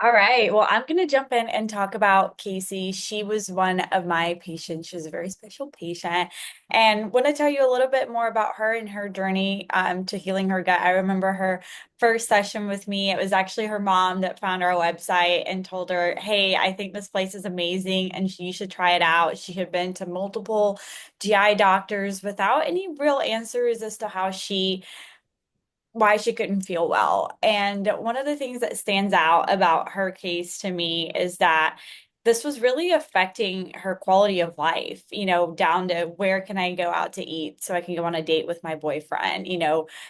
All right. Well, I'm going to jump in and talk about Casey. She was one of my patients. She was a very special patient. And want to tell you a little bit more about her and her journey to healing her gut. I remember her first session with me. It was actually her mom that found our website and told her, hey, I think this place is amazing and you should try it out. She had been to multiple GI doctors without any real answers as to why she couldn't feel well. And one of the things that stands out about her case to me is that this was really affecting her quality of life, down to where can I go out to eat so I can go on a date with my boyfriend,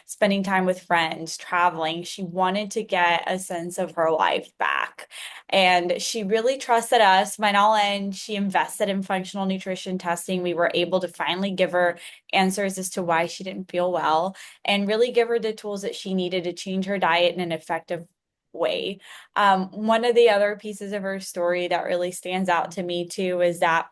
spending time with friends, traveling. She wanted to get a sense of her life back. And she really trusted us. Went all in. She invested in functional nutrition testing. We were able to finally give her answers as to why she didn't feel well and really give her the tools that she needed to change her diet in an effective way. One of the other pieces of her story that really stands out to me too is that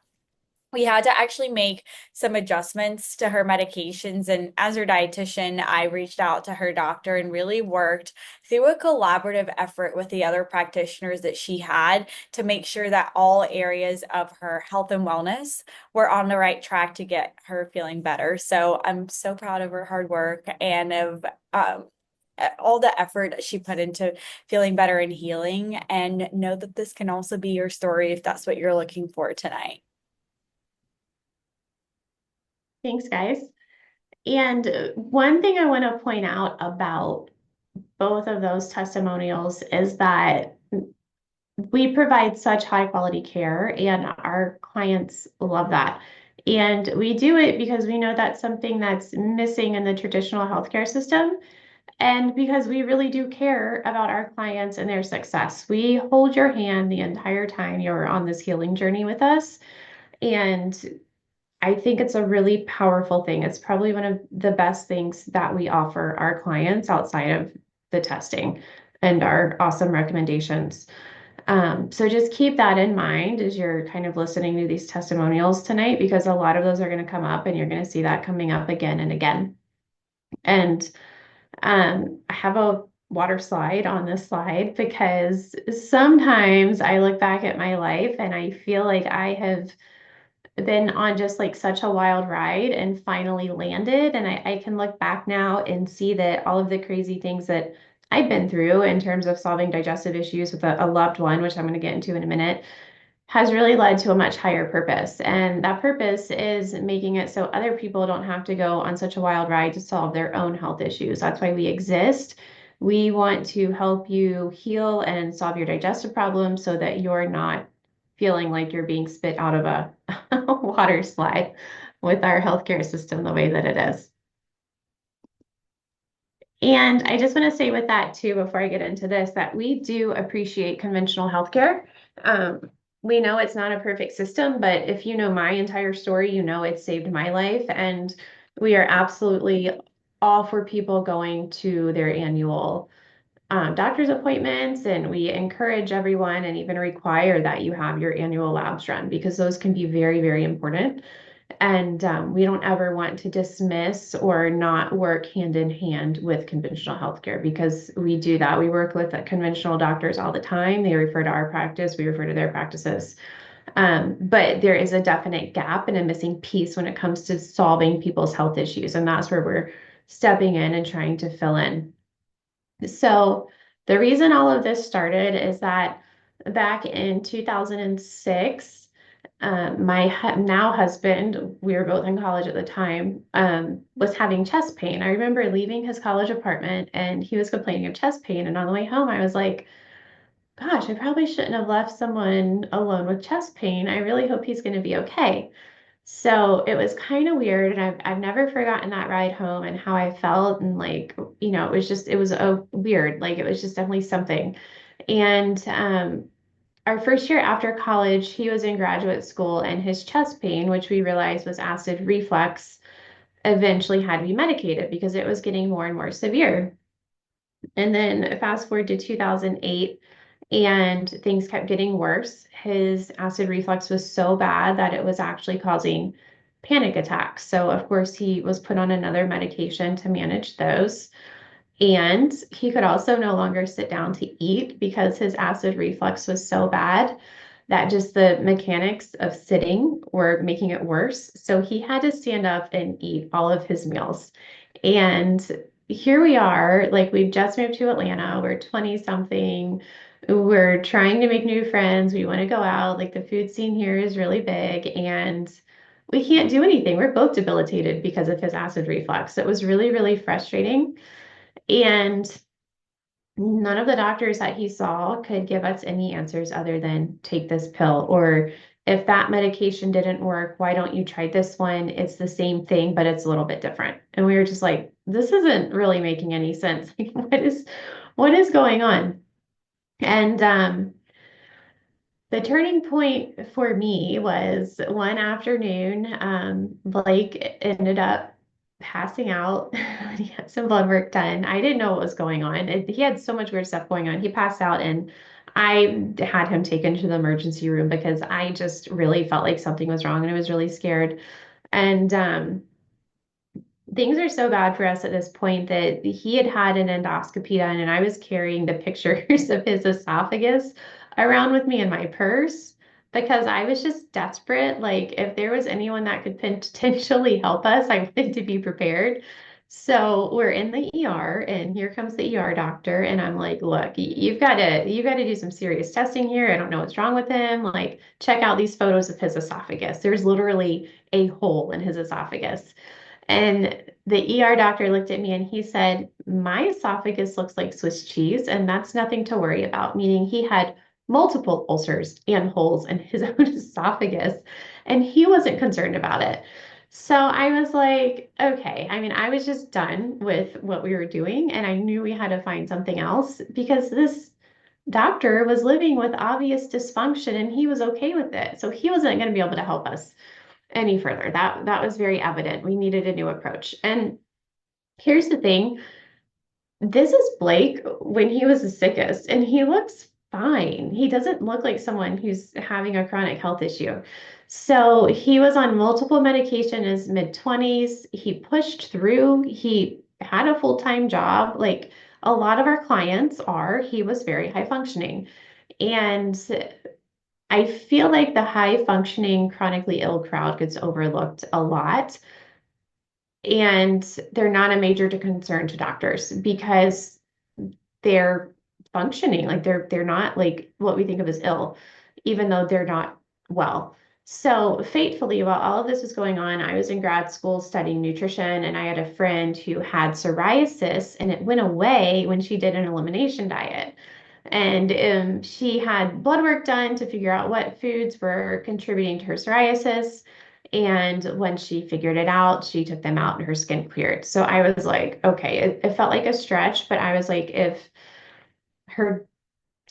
we had to actually make some adjustments to her medications. And as her dietitian, I reached out to her doctor and really worked through a collaborative effort with the other practitioners that she had to make sure that all areas of her health and wellness were on the right track to get her feeling better. So I'm so proud of her hard work and of all the effort that she put into feeling better and healing. And know that this can also be your story if that's what you're looking for tonight. Thanks, guys. And one thing I want to point out about both of those testimonials is that we provide such high quality care, and our clients love that. And we do it because we know that's something that's missing in the traditional healthcare system. And because we really do care about our clients and their success, we hold your hand the entire time you're on this healing journey with us. And I think it's a really powerful thing. It's probably one of the best things that we offer our clients outside of the testing and our awesome recommendations. So just keep that in mind as you're kind of listening to these testimonials tonight, because a lot of those are going to come up and you're going to see that coming up again and again. And I have a water slide on this slide because sometimes I look back at my life and I feel like I have been on just like such a wild ride and finally landed. And I can look back now and see that all of the crazy things that I've been through in terms of solving digestive issues with a loved one, which I'm going to get into in a minute, has really led to a much higher purpose. And that purpose is making it so other people don't have to go on such a wild ride to solve their own health issues. That's why we exist. We want to help you heal and solve your digestive problems so that you're not feeling like you're being spit out of a water slide with our healthcare system the way that it is. And I just want to say with that too, before I get into this, that we do appreciate conventional healthcare. We know it's not a perfect system, but if you know my entire story, you know it saved my life. And we are absolutely all for people going to their annual doctor's appointments, and we encourage everyone and even require that you have your annual labs run because those can be very, very important. And we don't ever want to dismiss or not work hand in hand with conventional healthcare because we do that. We work with conventional doctors all the time. They refer to our practice, we refer to their practices. But there is a definite gap and a missing piece when it comes to solving people's health issues. And that's where we're stepping in and trying to fill in. So the reason all of this started is that back in 2006, my now husband, we were both in college at the time, was having chest pain. I remember leaving his college apartment and he was complaining of chest pain. And on the way home, I was like, gosh, I probably shouldn't have left someone alone with chest pain. I really hope he's going to be okay. So it was kind of weird, and I've never forgotten that ride home and how I felt, and like, it was a weird, like it was just definitely something. And our first year after college, he was in graduate school, and his chest pain, which we realized was acid reflux, eventually had to be medicated because it was getting more and more severe. And then fast forward to 2008, and things kept getting worse. His acid reflux was so bad that it was actually causing panic attacks. So, of course, he was put on another medication to manage those. And he could also no longer sit down to eat because his acid reflux was so bad that just the mechanics of sitting were making it worse. So he had to stand up and eat all of his meals. And here we are, like we've just moved to Atlanta, we're 20 something, we're trying to make new friends, we want to go out, like the food scene here is really big, and we can't do anything. We're both debilitated because of his acid reflux. It was really, really frustrating. And none of the doctors that he saw could give us any answers other than take this pill, or if that medication didn't work, why don't you try this one? It's the same thing, but it's a little bit different. And we were just like, this isn't really making any sense. Like, what is going on? And the turning point for me was one afternoon. Blake ended up passing out when he had some blood work done. I didn't know what was going on. He had so much weird stuff going on. He passed out, and I had him taken to the emergency room because I just really felt like something was wrong and I was really scared. And things are so bad for us at this point that he had had an endoscopy done, and I was carrying the pictures of his esophagus around with me in my purse because I was just desperate. Like, if there was anyone that could potentially help us, I wanted to be prepared. So we're in the ER, and here comes the ER doctor, and I'm like, "Look, you've got to do some serious testing here. I don't know what's wrong with him. Like, check out these photos of his esophagus. There's literally a hole in his esophagus." And the ER doctor looked at me and he said, my esophagus looks like Swiss cheese, and that's nothing to worry about, meaning he had multiple ulcers and holes in his own esophagus, and he wasn't concerned about it. So I was like, okay. I mean, I was just done with what we were doing, and I knew we had to find something else because this doctor was living with obvious dysfunction and he was okay with it. So he wasn't going to be able to help us any further. That was very evident. We needed a new approach. And here's the thing. This is Blake when he was the sickest, and he looks fine. He doesn't look like someone who's having a chronic health issue. So he was on multiple medication in his mid 20s. He pushed through. He had a full-time job. Like a lot of our clients are, he was very high functioning. And I feel like the high functioning, chronically ill crowd gets overlooked a lot. And they're not a major concern to doctors because they're functioning. Like they're not like what we think of as ill, even though they're not well. So fatefully, while all of this was going on, I was in grad school studying nutrition, and I had a friend who had psoriasis, and it went away when she did an elimination diet. And she had blood work done to figure out what foods were contributing to her psoriasis. And when she figured it out, she took them out and her skin cleared. So I was like, okay, it felt like a stretch, but I was like, if her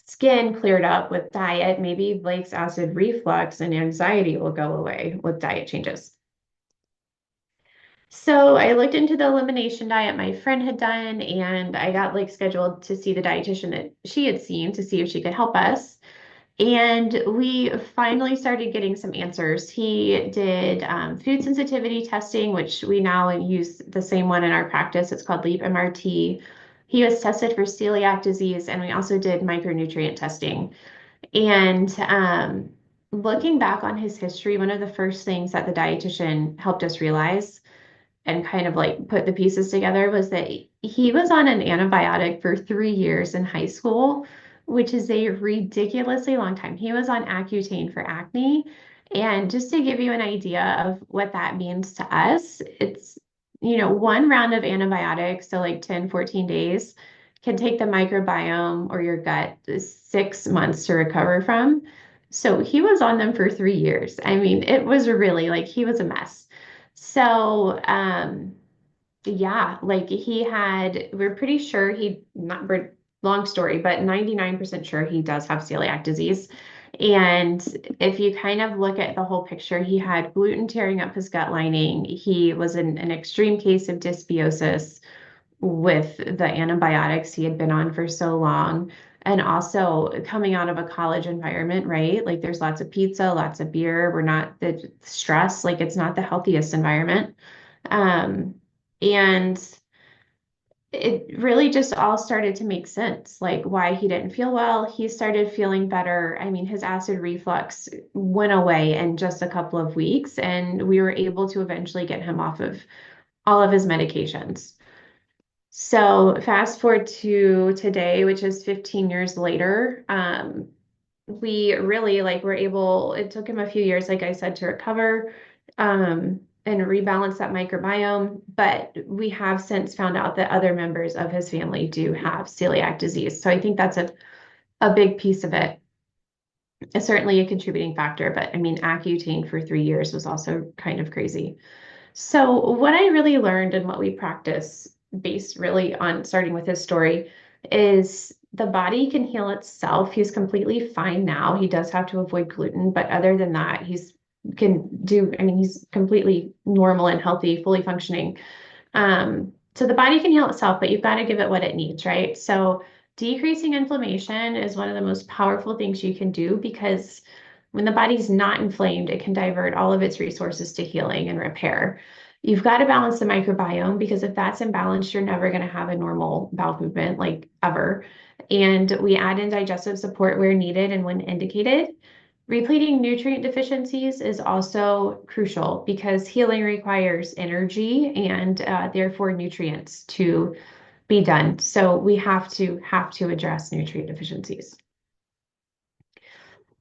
skin cleared up with diet, maybe Blake's acid reflux and anxiety will go away with diet changes. So I looked into the elimination diet my friend had done, and I got like scheduled to see the dietitian that she had seen to see if she could help us. And we finally started getting some answers. He did food sensitivity testing, which we now use the same one in our practice. It's called LEAP MRT. He was tested for celiac disease, and we also did micronutrient testing. And looking back on his history, one of the first things that the dietitian helped us realize and kind of like put the pieces together was that he was on an antibiotic for 3 years in high school, which is a ridiculously long time. He was on Accutane for acne. And just to give you an idea of what that means to us, it's, one round of antibiotics, so like 10, 14 days, can take the microbiome or your gut 6 months to recover from. So he was on them for 3 years. I mean, it was really like he was a mess. So, yeah, like we're pretty sure we're, long story, but 99% sure he does have celiac disease. And if you kind of look at the whole picture, he had gluten tearing up his gut lining. He was in an extreme case of dysbiosis with the antibiotics he had been on for so long. And also coming out of a college environment, right? Like there's lots of pizza, lots of beer. We're not the stress, like it's not the healthiest environment. Um, and it really just all started to make sense, like why he didn't feel well. He started feeling better. I mean, his acid reflux went away in just a couple of weeks, and we were able to eventually get him off of all of his medications. So fast forward to today, which is 15 years later, we really like were able, it took him a few years, like I said, to recover and rebalance that microbiome. But we have since found out that other members of his family do have celiac disease. So I think that's a big piece of it. It's certainly a contributing factor, but I mean, Accutane for 3 years was also kind of crazy. So, what I really learned and what we practice, based really on starting with his story, is the body can heal itself. He's completely fine now. He does have to avoid gluten, but other than that, I mean, he's completely normal and healthy, fully functioning. So the body can heal itself, but you've got to give it what it needs, right? So decreasing inflammation is one of the most powerful things you can do because when the body's not inflamed, it can divert all of its resources to healing and repair. You've got to balance the microbiome because if that's imbalanced, you're never going to have a normal bowel movement, like ever. And we add in digestive support where needed and when indicated. Repleting nutrient deficiencies is also crucial because healing requires energy and therefore nutrients to be done. So we have to address nutrient deficiencies.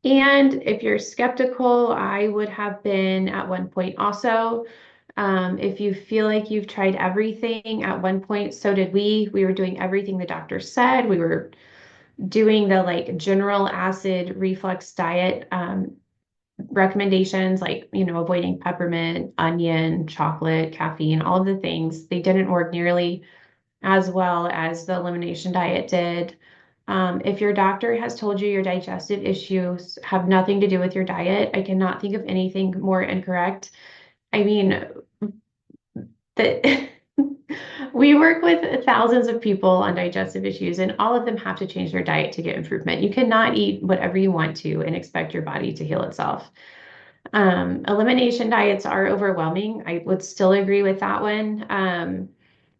And if you're skeptical, I would have been at one point also. If you feel like you've tried everything at one point, so did we. We were doing everything the doctor said. We were doing the like general acid reflux diet recommendations, like, avoiding peppermint, onion, chocolate, caffeine, all of the things. They didn't work nearly as well as the elimination diet did. If your doctor has told you your digestive issues have nothing to do with your diet, I cannot think of anything more incorrect. I mean, that we work with thousands of people on digestive issues, and all of them have to change their diet to get improvement. You cannot eat whatever you want to and expect your body to heal itself. Elimination diets are overwhelming. I would still agree with that one.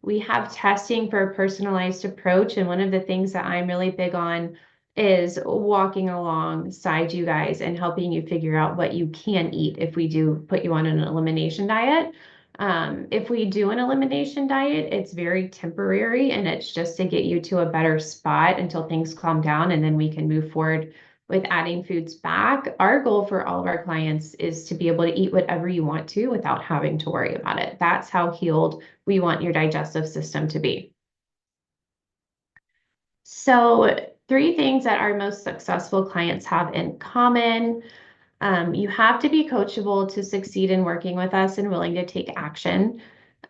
We have testing for a personalized approach, and one of the things that I'm really big on is walking alongside you guys and helping you figure out what you can eat if we do put you on an elimination diet. If we do an elimination diet, it's very temporary and it's just to get you to a better spot until things calm down and then we can move forward with adding foods back. Our goal for all of our clients is to be able to eat whatever you want to without having to worry about it. That's how healed we want your digestive system to be. So, 3 things that our most successful clients have in common. You have to be coachable to succeed in working with us and willing to take action.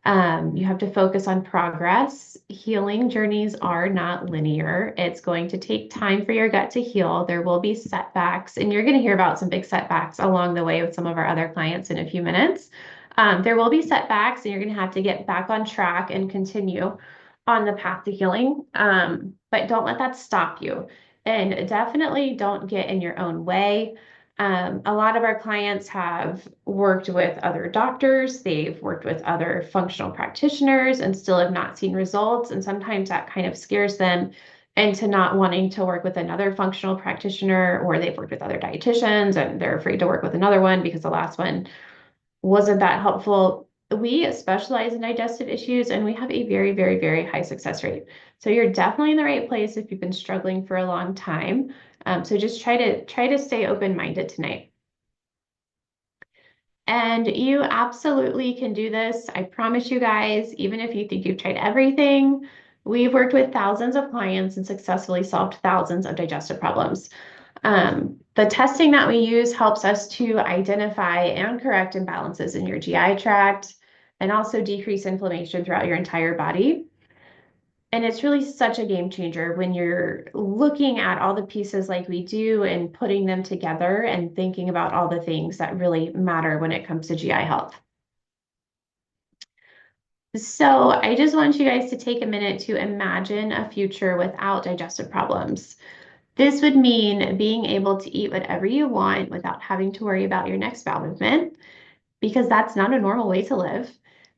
You have to focus on progress. Healing journeys are not linear. It's going to take time for your gut to heal. There will be setbacks, and you're going to hear about some big setbacks along the way with some of our other clients in a few minutes. There will be setbacks, and you're going to have to get back on track and continue on the path to healing. But don't let that stop you. And definitely don't get in your own way. A lot of our clients have worked with other doctors, they've worked with other functional practitioners and still have not seen results. And sometimes that kind of scares them into not wanting to work with another functional practitioner, or they've worked with other dietitians and they're afraid to work with another one because the last one wasn't that helpful. We specialize in digestive issues and we have a very, very, very high success rate. So you're definitely in the right place if you've been struggling for a long time. So just try to stay open-minded tonight. And you absolutely can do this. I promise you guys, even if you think you've tried everything, we've worked with thousands of clients and successfully solved thousands of digestive problems. The testing that we use helps us to identify and correct imbalances in your GI tract and also decrease inflammation throughout your entire body. And it's really such a game changer when you're looking at all the pieces like we do and putting them together and thinking about all the things that really matter when it comes to GI health. So I just want you guys to take a minute to imagine a future without digestive problems. This would mean being able to eat whatever you want without having to worry about your next bowel movement, because that's not a normal way to live.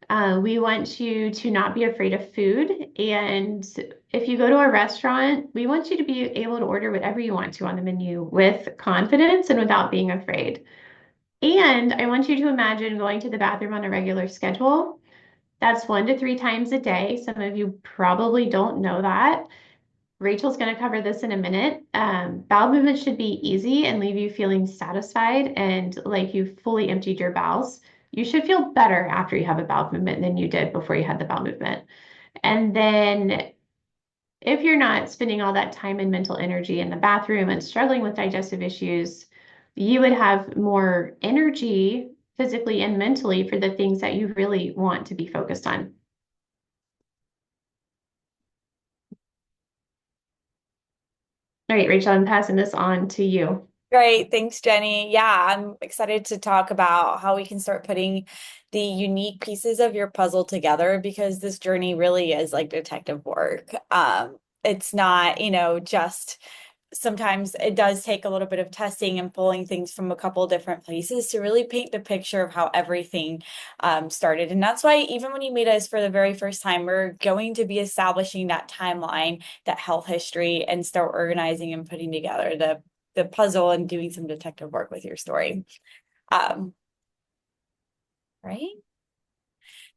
We want you to not be afraid of food. And if you go to a restaurant, we want you to be able to order whatever you want to on the menu with confidence and without being afraid. And I want you to imagine going to the bathroom on a regular schedule. That's 1 to 3 times a day. Some of you probably don't know that. Rachel's going to cover this in a minute. Bowel movement should be easy and leave you feeling satisfied and like you've fully emptied your bowels. You should feel better after you have a bowel movement than you did before you had the bowel movement. And then if you're not spending all that time and mental energy in the bathroom and struggling with digestive issues, you would have more energy physically and mentally for the things that you really want to be focused on. All right, Rachel, I'm passing this on to you. Great. Thanks, Jenny. Yeah, I'm excited to talk about how we can start putting the unique pieces of your puzzle together because this journey really is like detective work. It's not, just sometimes it does take a little bit of testing and pulling things from a couple different places to really paint the picture of how everything started. And that's why even when you meet us for the very first time, we're going to be establishing that timeline, that health history, and start organizing and putting together the puzzle and doing some detective work with your story. Um, right?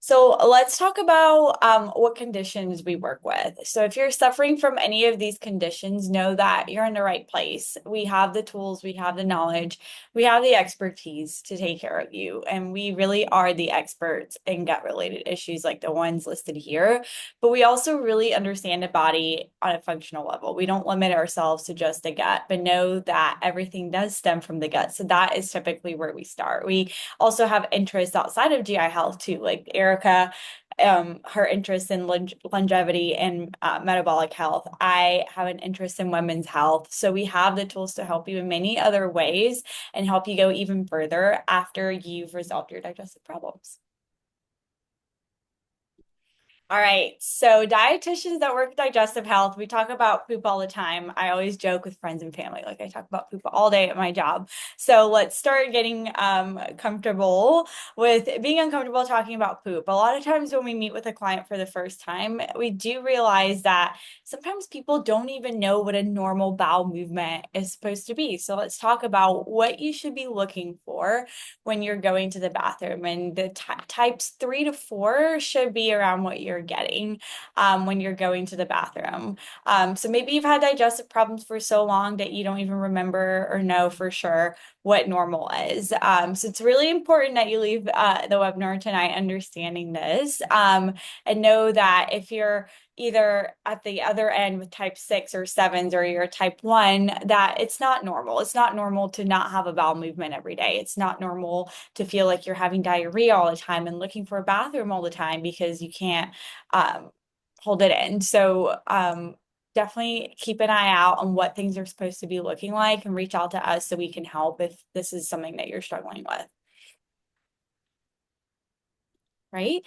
So let's talk about what conditions we work with. So if you're suffering from any of these conditions, know that you're in the right place. We have the tools, we have the knowledge, we have the expertise to take care of you. And we really are the experts in gut related issues like the ones listed here. But we also really understand the body on a functional level. We don't limit ourselves to just the gut, but know that everything does stem from the gut. So that is typically where we start. We also have interests outside of GI health too, like Erica, her interest in longevity and metabolic health. I have an interest in women's health. So we have the tools to help you in many other ways and help you go even further after you've resolved your digestive problems. All right. So dietitians that work with digestive health, we talk about poop all the time. I always joke with friends and family, like I talk about poop all day at my job. So let's start getting comfortable with being uncomfortable talking about poop. A lot of times when we meet with a client for the first time, we do realize that sometimes people don't even know what a normal bowel movement is supposed to be. So let's talk about what you should be looking for when you're going to the bathroom. And the types 3 to 4 should be around what you're getting when you're going to the bathroom. So maybe you've had digestive problems for so long that you don't even remember or know for sure what normal is. So it's really important that you leave the webinar tonight understanding this and know that if you're either at the other end with type 6 or 7s or you're type 1, that it's not normal. It's not normal to not have a bowel movement every day. It's not normal to feel like you're having diarrhea all the time and looking for a bathroom all the time because you can't hold it in. So definitely keep an eye out on what things are supposed to be looking like and reach out to us so we can help if this is something that you're struggling with. Right?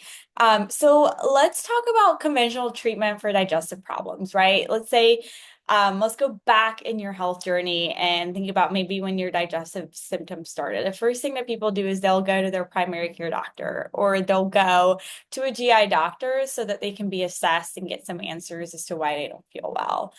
So let's talk about conventional treatment for digestive problems, right? Let's go back in your health journey and think about maybe when your digestive symptoms started. The first thing that people do is they'll go to their primary care doctor or they'll go to a GI doctor so that they can be assessed and get some answers as to why they don't feel well.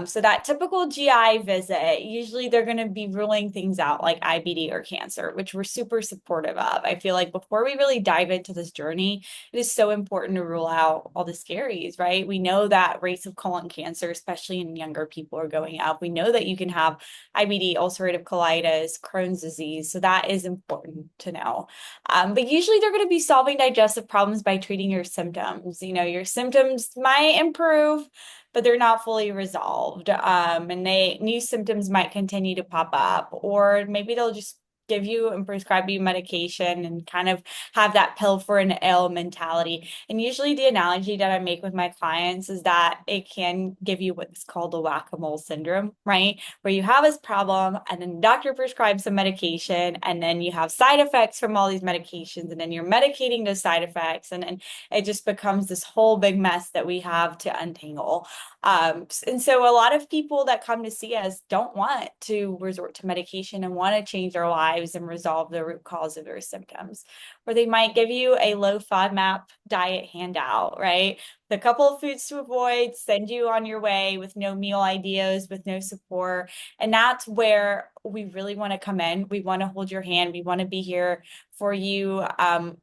So that typical GI visit, usually they're going to be ruling things out like IBD or cancer, which we're super supportive of. I feel like before we really dive into this journey, it is so important to rule out all the scaries, right? We know that rates of colon cancer, especially in younger people, are going up. We know that you can have IBD, ulcerative colitis, Crohn's disease. So that is important to know. But usually they're going to be solving digestive problems by treating your symptoms. Your symptoms might improve, but they're not fully resolved. And new symptoms might continue to pop up, or maybe they'll just give you and prescribe you medication and kind of have that pill for an ill mentality. And usually the analogy that I make with my clients is that it can give you what's called a whack-a-mole syndrome, right? Where you have this problem and then the doctor prescribes some medication and then you have side effects from all these medications and then you're medicating those side effects and then it just becomes this whole big mess that we have to untangle. And so a lot of people that come to see us don't want to resort to medication and want to change their lives lives and resolve the root cause of their symptoms. Or they might give you a low FODMAP diet handout, right? The couple of foods to avoid, send you on your way with no meal ideas, with no support. And that's where we really want to come in. We want to hold your hand. We want to be here for you.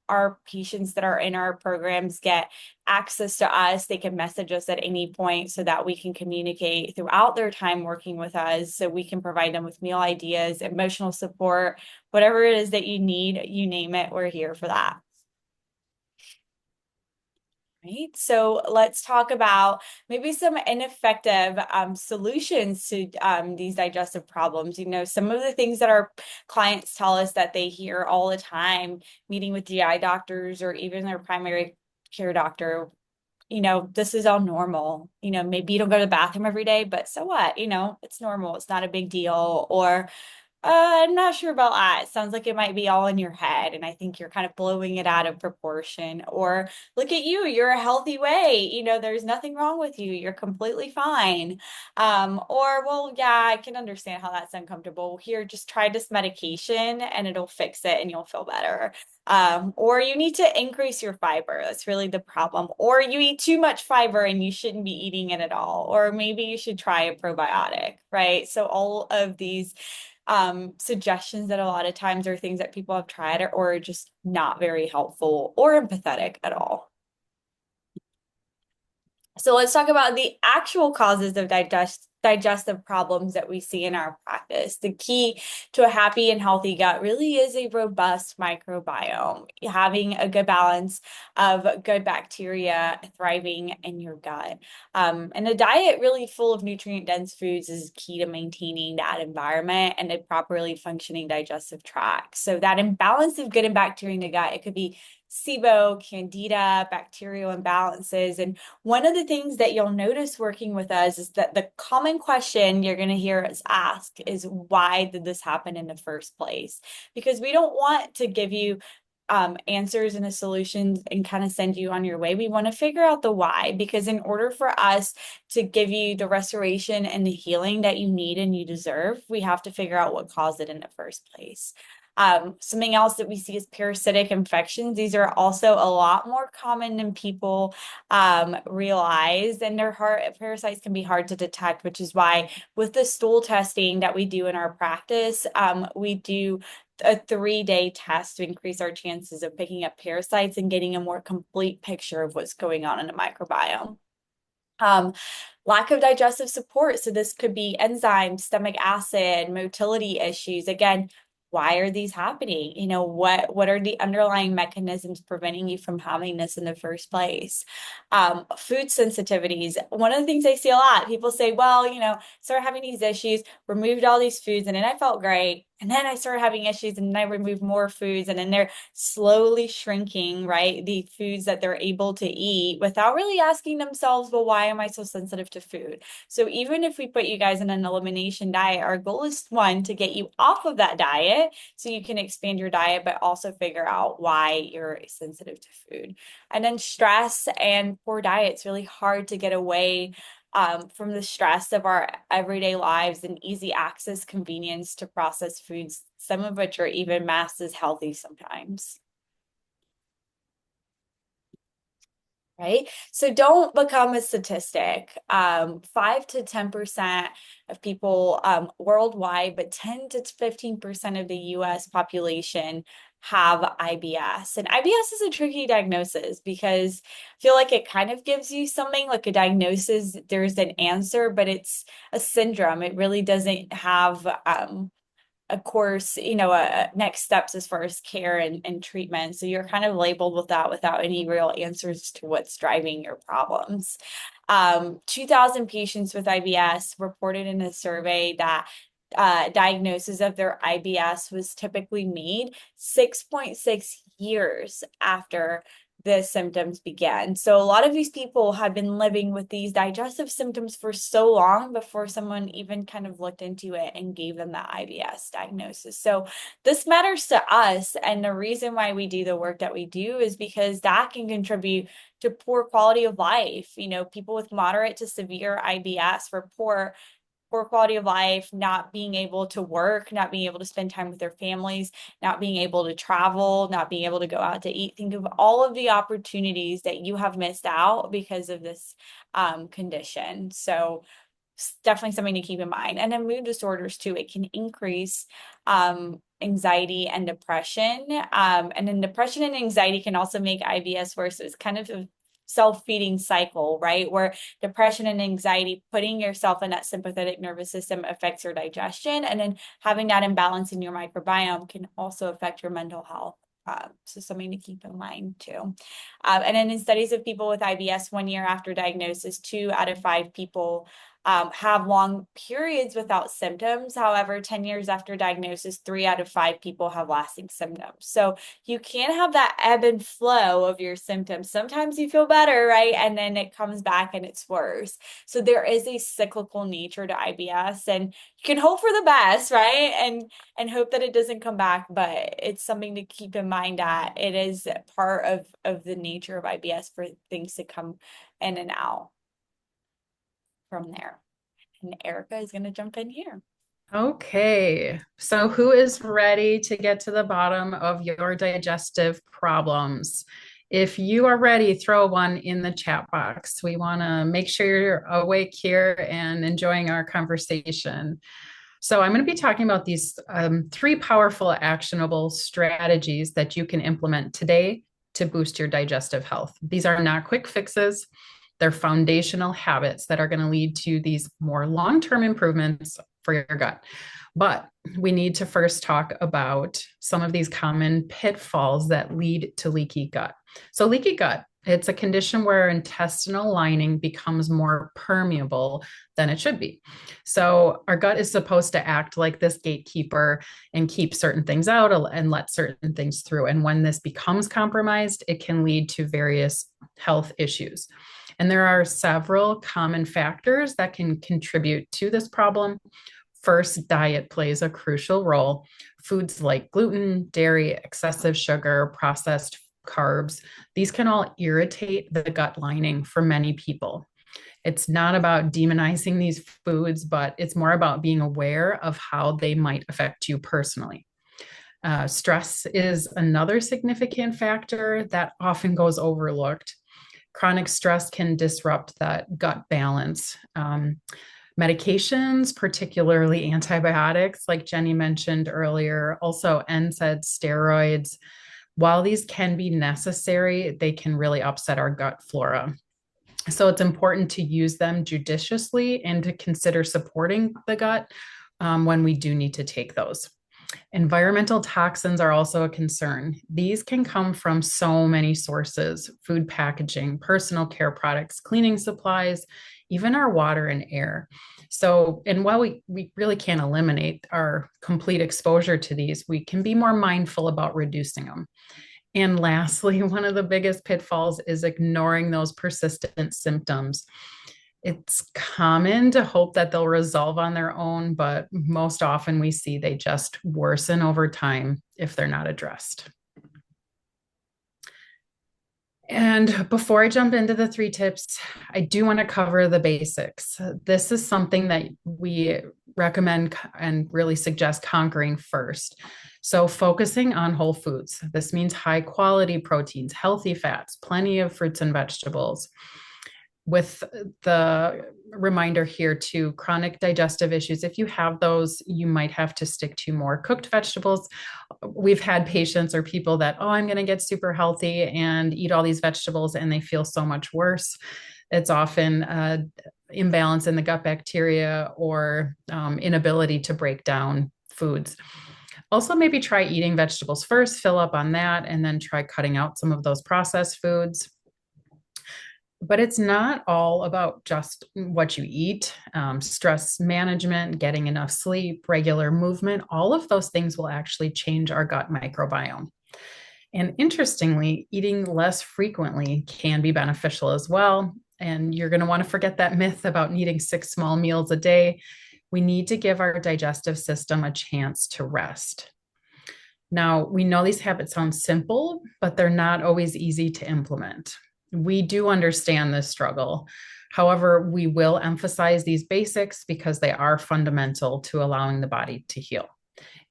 Our patients that are in our programs get access to us. They can message us at any point so that we can communicate throughout their time working with us. So we can provide them with meal ideas, emotional support, whatever it is that you need, you name it, we're here for that. Right. So let's talk about maybe some ineffective solutions to these digestive problems. Some of the things that our clients tell us that they hear all the time, meeting with GI doctors or even their primary care doctor. This is all normal. Maybe you don't go to the bathroom every day, but so what? It's normal. It's not a big deal. Or I'm not sure about that. It sounds like it might be all in your head, and I think you're kind of blowing it out of proportion. Or look at you, you're a healthy weight. There's nothing wrong with you. You're completely fine. Or, well, yeah, I can understand how that's uncomfortable. Here, just try this medication and it'll fix it and you'll feel better. Or you need to increase your fiber. That's really the problem. Or you eat too much fiber and you shouldn't be eating it at all. Or maybe you should try a probiotic, right? So all of these suggestions that a lot of times are things that people have tried or just not very helpful or empathetic at all. So let's talk about the actual causes of digestive problems that we see in our practice. The key to a happy and healthy gut really is a robust microbiome, having a good balance of good bacteria thriving in your gut. And a diet really full of nutrient-dense foods is key to maintaining that environment and a properly functioning digestive tract. So that imbalance of good and bacteria in the gut, it could be SIBO, Candida, bacterial imbalances. And one of the things that you'll notice working with us is that the common question you're going to hear us ask is, why did this happen in the first place? Because we don't want to give you answers and a solution and kind of send you on your way. We want to figure out the why, because in order for us to give you the restoration and the healing that you need and you deserve, we have to figure out what caused it in the first place. Something else that we see is parasitic infections. These are also a lot more common than people realize, and parasites can be hard to detect, which is why with the stool testing that we do in our practice, we do a 3-day test to increase our chances of picking up parasites and getting a more complete picture of what's going on in the microbiome. Lack of digestive support. So this could be enzymes, stomach acid, motility issues. Again, why are these happening? What are the underlying mechanisms preventing you from having this in the first place? Food sensitivities. One of the things I see a lot, people say, well, started having these issues, removed all these foods, and then I felt great. And then I started having issues and then I removed more foods, and then they're slowly shrinking, right? The foods that they're able to eat without really asking themselves, well, why am I so sensitive to food? So even if we put you guys in an elimination diet, our goal is, one, to get you off of that diet so you can expand your diet, but also figure out why you're sensitive to food. And then stress and poor diet. It's really hard to get away from the stress of our everyday lives and easy access convenience to processed foods, some of which are even masked as healthy sometimes. Right? So don't become a statistic. 5 to 10% of people worldwide, but 10 to 15% of the US population have IBS. And IBS is a tricky diagnosis because I feel like it kind of gives you something like a diagnosis. There's an answer, but it's a syndrome. It really doesn't have of course, next steps as far as care and treatment. So you're kind of labeled with that without any real answers to what's driving your problems. 2,000 patients with IBS reported in a survey that diagnosis of their IBS was typically made 6.6 years after the symptoms began. So a lot of these people had been living with these digestive symptoms for so long before someone even kind of looked into it and gave them the IBS diagnosis. So this matters to us. And the reason why we do the work that we do is because that can contribute to poor quality of life. People with moderate to severe IBS report poor quality of life, not being able to work, not being able to spend time with their families, not being able to travel, not being able to go out to eat. Think of all of the opportunities that you have missed out because of this condition. So definitely something to keep in mind. And then mood disorders too, it can increase anxiety and depression. And then depression and anxiety can also make IBS worse. So it's kind of a self-feeding cycle, right? Where depression and anxiety, putting yourself in that sympathetic nervous system affects your digestion. And then having that imbalance in your microbiome can also affect your mental health. So something to keep in mind too. And then in studies of people with IBS 1 year after diagnosis, 2 out of 5 people have long periods without symptoms. However, 10 years after diagnosis, 3 out of 5 people have lasting symptoms. So you can have that ebb and flow of your symptoms. Sometimes you feel better, right? And then it comes back and it's worse. So there is a cyclical nature to IBS, and you can hope for the best, right? And hope that it doesn't come back, but it's something to keep in mind that it is part of the nature of IBS for things to come in and out from there. And Erica is going to jump in here. Okay, so who is ready to get to the bottom of your digestive problems? If you are ready, throw one in the chat box. We want to make sure you're awake here and enjoying our conversation. So, I'm going to be talking about these 3 powerful, actionable strategies that you can implement today to boost your digestive health. These are not quick fixes. They're foundational habits that are going to lead to these more long-term improvements for your gut. But we need to first talk about some of these common pitfalls that lead to leaky gut. So leaky gut, it's a condition where intestinal lining becomes more permeable than it should be. So our gut is supposed to act like this gatekeeper and keep certain things out and let certain things through. And when this becomes compromised, it can lead to various health issues. And there are several common factors that can contribute to this problem. First, diet plays a crucial role. Foods like gluten, dairy, excessive sugar, processed carbs, these can all irritate the gut lining for many people. It's not about demonizing these foods, but it's more about being aware of how they might affect you personally. Stress is another significant factor that often goes overlooked. Chronic stress can disrupt that gut balance. Medications, particularly antibiotics, like Jenny mentioned earlier, also NSAIDs, steroids, while these can be necessary, they can really upset our gut flora. So it's important to use them judiciously and to consider supporting the gut when we do need to take those. Environmental toxins are also a concern. These can come from so many sources: food packaging, personal care products, cleaning supplies, even our water and air. So, and while we really can't eliminate our complete exposure to these, we can be more mindful about reducing them. And lastly, one of the biggest pitfalls is ignoring those persistent symptoms. It's common to hope that they'll resolve on their own, but most often we see they just worsen over time if they're not addressed. And before I jump into the 3 tips, I do want to cover the basics. This is something that we recommend and really suggest conquering first. So focusing on whole foods. This means high quality proteins, healthy fats, plenty of fruits and vegetables. With the reminder here to chronic digestive issues, if you have those, you might have to stick to more cooked vegetables. We've had patients or people that, oh, I'm going to get super healthy and eat all these vegetables, and they feel so much worse. It's often imbalance in the gut bacteria or inability to break down foods. Also, maybe try eating vegetables first, fill up on that, and then try cutting out some of those processed foods. But it's not all about just what you eat. Stress management, getting enough sleep, regular movement, all of those things will actually change our gut microbiome. And interestingly, eating less frequently can be beneficial as well. And you're going to want to forget that myth about needing 6 small meals a day. We need to give our digestive system a chance to rest. Now, we know these habits sound simple, but they're not always easy to implement. We do understand this struggle. However, we will emphasize these basics because they are fundamental to allowing the body to heal.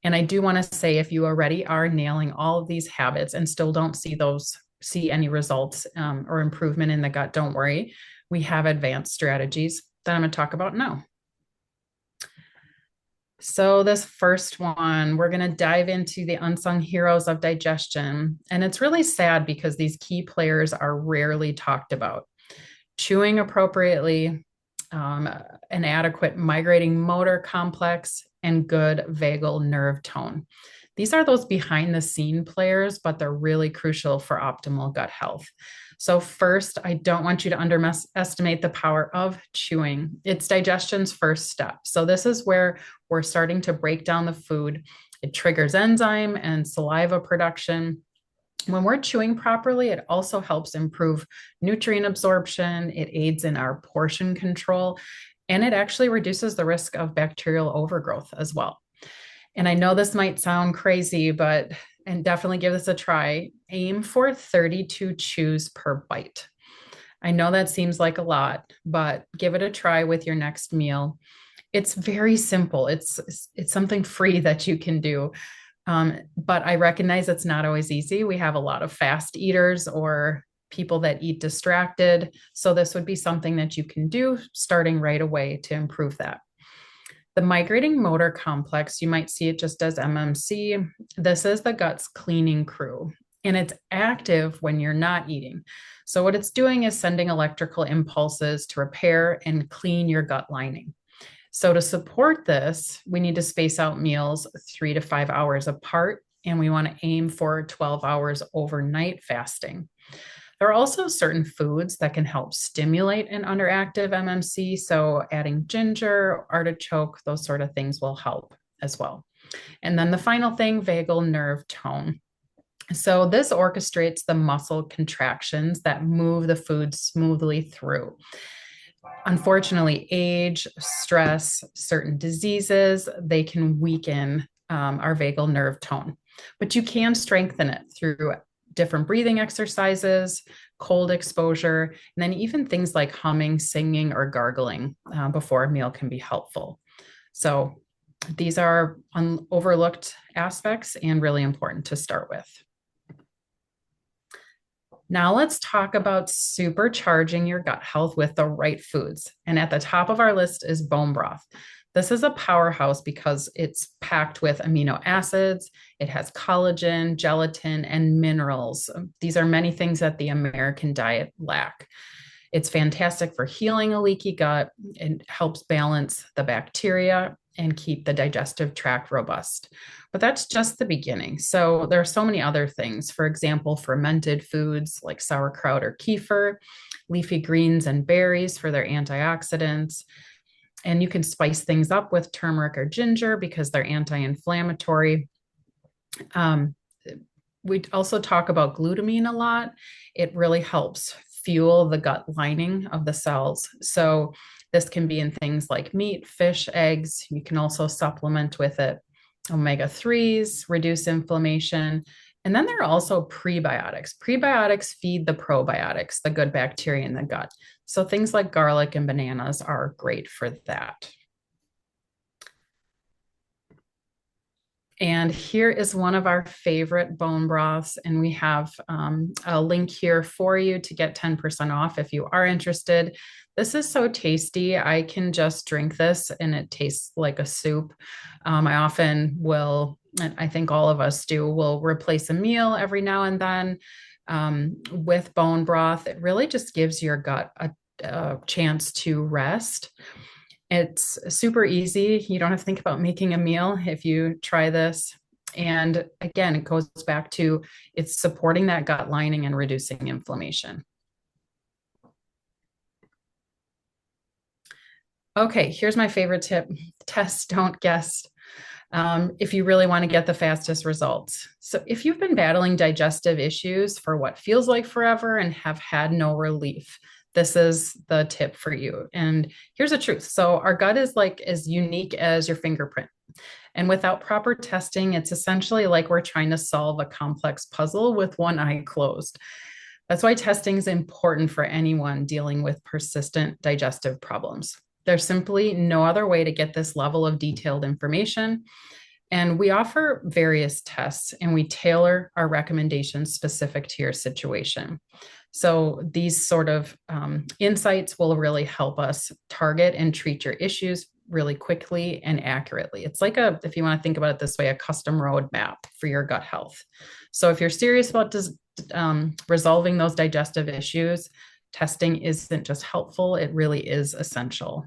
And I do want to say, if you already are nailing all of these habits and still don't see any results or improvement in the gut, don't worry. We have advanced strategies that I'm going to talk about now. So this first one, we're going to dive into the unsung heroes of digestion. And it's really sad because these key players are rarely talked about. Chewing appropriately, an adequate migrating motor complex, and good vagal nerve tone. These are those behind the scene players, but they're really crucial for optimal gut health. So first, I don't want you to underestimate the power of chewing. It's digestion's first step. So this is where we're starting to break down the food. It triggers enzyme and saliva production. When we're chewing properly, it also helps improve nutrient absorption. It aids in our portion control, and it actually reduces the risk of bacterial overgrowth as well. And I know this might sound crazy, and definitely give this a try. Aim for 32 chews per bite. I know that seems like a lot, but give it a try with your next meal. It's very simple. It's something free that you can do. But I recognize it's not always easy. We have a lot of fast eaters or people that eat distracted. So this would be something that you can do starting right away to improve that. The migrating motor complex, you might see it just as MMC. This is the gut's cleaning crew, and it's active when you're not eating. So what it's doing is sending electrical impulses to repair and clean your gut lining. So to support this, we need to space out meals 3 to 5 hours apart, and we want to aim for 12 hours overnight fasting. There are also certain foods that can help stimulate an underactive MMC. So adding ginger, artichoke, those sort of things will help as well. And then the final thing, vagal nerve tone. So this orchestrates the muscle contractions that move the food smoothly through. Unfortunately, age, stress, certain diseases, they can weaken our vagal nerve tone, but you can strengthen it through different breathing exercises, cold exposure, and then even things like humming, singing, or gargling before a meal can be helpful. So these are overlooked aspects and really important to start with. Now let's talk about supercharging your gut health with the right foods. And at the top of our list is bone broth. This is a powerhouse because it's packed with amino acids. It has collagen, gelatin, and minerals. These are many things that the American diet lack. It's fantastic for healing a leaky gut. It helps balance the bacteria and keep the digestive tract robust. But that's just the beginning. So there are so many other things. For example, fermented foods like sauerkraut or kefir, leafy greens and berries for their antioxidants. And you can spice things up with turmeric or ginger because they're anti-inflammatory. We also talk about glutamine a lot. It really helps fuel the gut lining of the cells. So this can be in things like meat, fish, eggs. You can also supplement with it. Omega-3s reduce inflammation. And then there are also prebiotics. Prebiotics feed the probiotics, the good bacteria in the gut. So things like garlic and bananas are great for that. And here is one of our favorite bone broths. And we have a link here for you to get 10% off if you are interested. This is so tasty. I can just drink this and it tastes like a soup. I often will, and I think all of us do, will replace a meal every now and then with bone broth. It really just gives your gut a chance to rest. It's super easy. You don't have to think about making a meal if you try this. And again, it goes back to it's supporting that gut lining and reducing inflammation. Okay, here's my favorite tip. Test, don't guess. If you really want to get the fastest results. So if you've been battling digestive issues for what feels like forever and have had no relief, this is the tip for you. And here's the truth. So our gut is like as unique as your fingerprint. And without proper testing, it's essentially like we're trying to solve a complex puzzle with one eye closed. That's why testing is important for anyone dealing with persistent digestive problems. There's simply no other way to get this level of detailed information. And we offer various tests and we tailor our recommendations specific to your situation. So these sort of insights will really help us target and treat your issues really quickly and accurately. It's like if you want to think about it this way, a custom roadmap for your gut health. So if you're serious about resolving those digestive issues, testing isn't just helpful, it really is essential.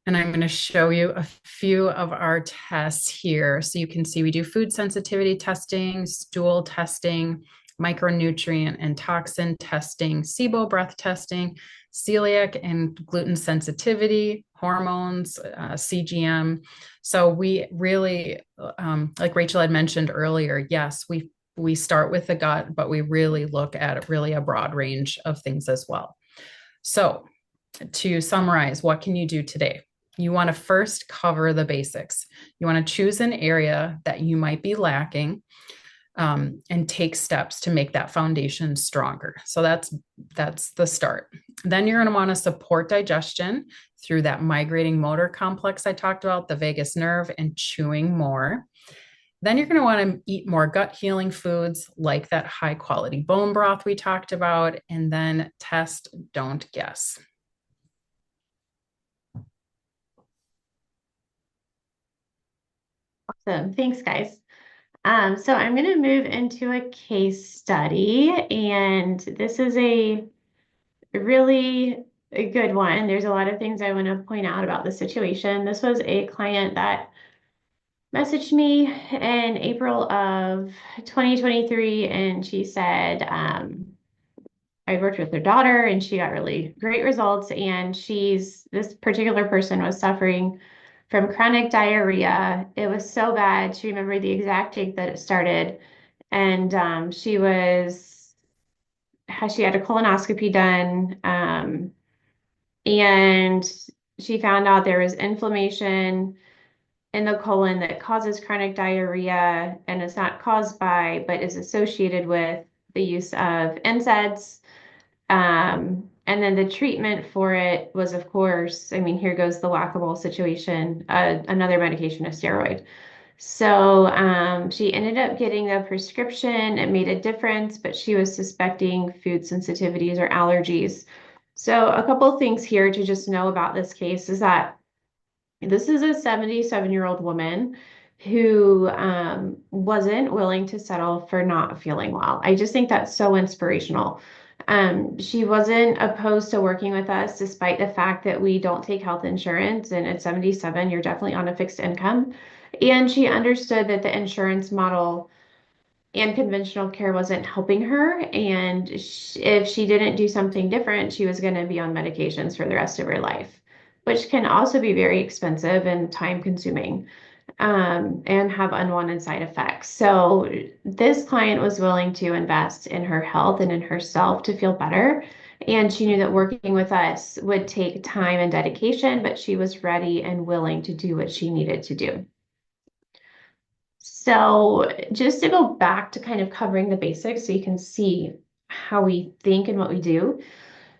And I'm going to show you a few of our tests here. So you can see we do food sensitivity testing, stool testing, micronutrient and toxin testing, SIBO breath testing, celiac and gluten sensitivity, hormones, CGM. So we really, like Rachel had mentioned earlier, yes, we start with the gut, but we really look at really a broad range of things as well. So to summarize, what can you do today? You want to first cover the basics. You want to choose an area that you might be lacking and take steps to make that foundation stronger. So that's the start. Then you're going to want to support digestion through that migrating motor complex I talked about, the vagus nerve, and chewing more. Then you're going to want to eat more gut healing foods like that high quality bone broth we talked about, and then test, don't guess. Awesome. Thanks, guys. So I'm going to move into a case study, and this is a really good one. There's a lot of things I want to point out about the situation. This was a client that messaged me in April of 2023, and she said, I worked with their daughter and she got really great results. And this particular person was suffering from chronic diarrhea. It was so bad. She remembered the exact date that it started. And she had a colonoscopy done. And she found out there was inflammation in the colon that causes chronic diarrhea, and it's not caused by, but is associated with the use of NSAIDs. And then the treatment for it was, of course, I mean, here goes the whack-a-mole situation, another medication, a steroid. So she ended up getting a prescription. It made a difference, but she was suspecting food sensitivities or allergies. So a couple things here to just know about this case is that this is a 77-year-old woman who wasn't willing to settle for not feeling well. I just think that's so inspirational. She wasn't opposed to working with us, despite the fact that we don't take health insurance. And at 77, you're definitely on a fixed income. And she understood that the insurance model and conventional care wasn't helping her. And if she didn't do something different, she was going to be on medications for the rest of her life, which can also be very expensive and time consuming, and have unwanted side effects. So this client was willing to invest in her health and in herself to feel better. And she knew that working with us would take time and dedication, but she was ready and willing to do what she needed to do. So just to go back to kind of covering the basics so you can see how we think and what we do.